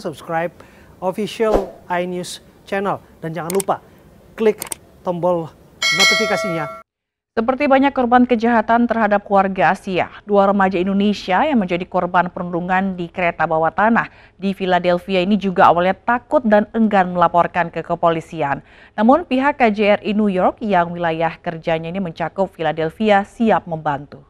subscribe official iNews channel dan jangan lupa klik tombol notifikasinya. Seperti banyak korban kejahatan terhadap warga Asia, 2 remaja Indonesia yang menjadi korban perundungan di kereta bawah tanah di Philadelphia ini juga awalnya takut dan enggan melaporkan ke kepolisian. Namun pihak KJRI New York yang wilayah kerjanya ini mencakup Philadelphia siap membantu.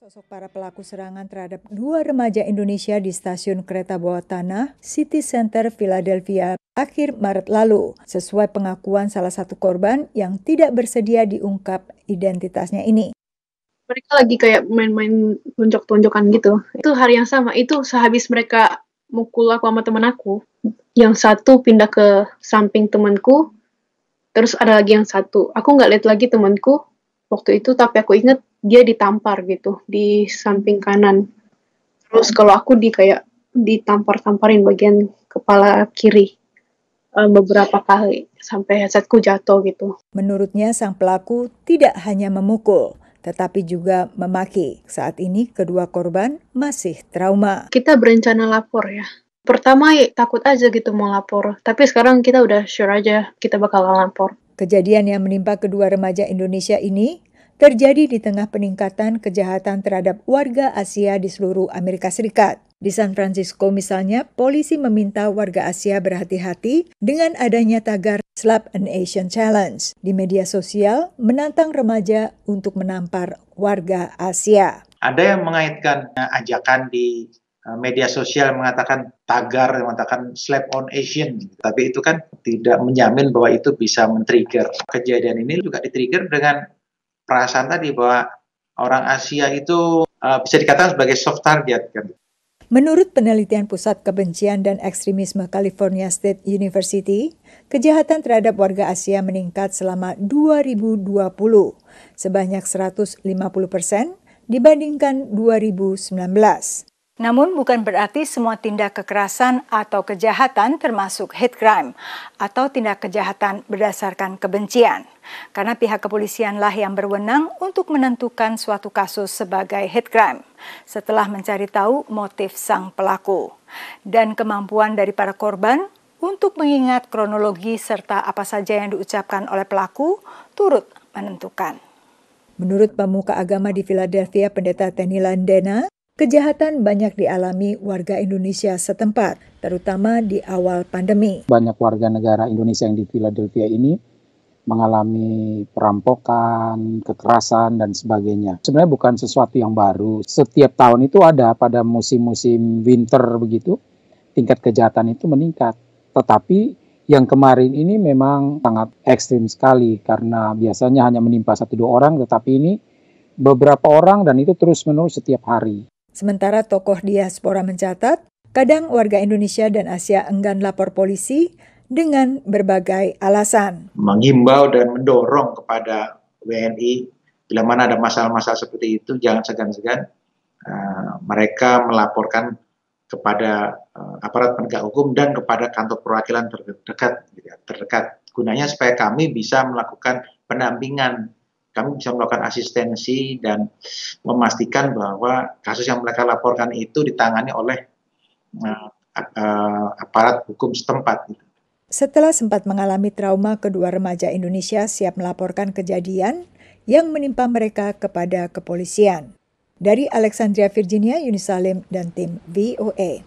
Sosok para pelaku serangan terhadap 2 remaja Indonesia di stasiun kereta bawah tanah City Center Philadelphia akhir Maret lalu, sesuai pengakuan salah satu korban yang tidak bersedia diungkap identitasnya ini. Mereka lagi kayak main-main tonjok-tonjokan gitu. Itu hari yang sama, itu sehabis mereka mukul aku sama teman aku. Yang satu pindah ke samping temanku, terus ada lagi yang satu. Aku nggak lihat lagi temanku waktu itu, tapi aku ingat dia ditampar gitu di samping kanan. Terus kalau aku kayak ditampar-tamparin bagian kepala kiri beberapa kali sampai headsetku jatuh gitu. Menurutnya sang pelaku tidak hanya memukul, tetapi juga memaki. Saat ini kedua korban masih trauma. Kita berencana lapor ya. Pertama takut aja gitu mau lapor, tapi sekarang kita udah sure aja kita bakal lapor. Kejadian yang menimpa kedua remaja Indonesia ini terjadi di tengah peningkatan kejahatan terhadap warga Asia di seluruh Amerika Serikat. Di San Francisco misalnya, polisi meminta warga Asia berhati-hati dengan adanya tagar Slap an Asian Challenge di media sosial menantang remaja untuk menampar warga Asia. Ada yang mengaitkan ajakan di media sosial mengatakan tagar, mengatakan Slap on Asian, tapi itu kan tidak menjamin bahwa itu bisa men-trigger. Kejadian ini juga di-trigger dengan perasaan tadi bahwa orang Asia itu bisa dikatakan sebagai soft target kan. Menurut penelitian Pusat Kebencian dan Ekstremisme California State University, kejahatan terhadap warga Asia meningkat selama 2020 sebanyak 150% dibandingkan 2019. Namun bukan berarti semua tindak kekerasan atau kejahatan termasuk hate crime atau tindak kejahatan berdasarkan kebencian. Karena pihak kepolisianlah yang berwenang untuk menentukan suatu kasus sebagai hate crime setelah mencari tahu motif sang pelaku dan kemampuan dari para korban untuk mengingat kronologi serta apa saja yang diucapkan oleh pelaku turut menentukan. Menurut pemuka agama di Philadelphia, Pendeta Tenny Landena, kejahatan banyak dialami warga Indonesia setempat, terutama di awal pandemi. Banyak warga negara Indonesia yang di Philadelphia ini mengalami perampokan, kekerasan, dan sebagainya. Sebenarnya bukan sesuatu yang baru. Setiap tahun itu ada pada musim-musim winter begitu, tingkat kejahatan itu meningkat. Tetapi yang kemarin ini memang sangat ekstrim sekali karena biasanya hanya menimpa 1-2 orang, tetapi ini beberapa orang dan itu terus-menerus setiap hari. Sementara tokoh diaspora mencatat, kadang warga Indonesia dan Asia enggan lapor polisi dengan berbagai alasan. Menghimbau dan mendorong kepada WNI, bila mana ada masalah-masalah seperti itu, jangan segan-segan mereka melaporkan kepada aparat penegak hukum dan kepada kantor perwakilan terdekat. Gunanya supaya kami bisa melakukan pendampingan, kami bisa melakukan asistensi dan memastikan bahwa kasus yang mereka laporkan itu ditangani oleh aparat hukum setempat. Setelah sempat mengalami trauma, kedua remaja Indonesia siap melaporkan kejadian yang menimpa mereka kepada kepolisian. Dari Alexandria, Virginia, Yuni Salim dan tim VOA.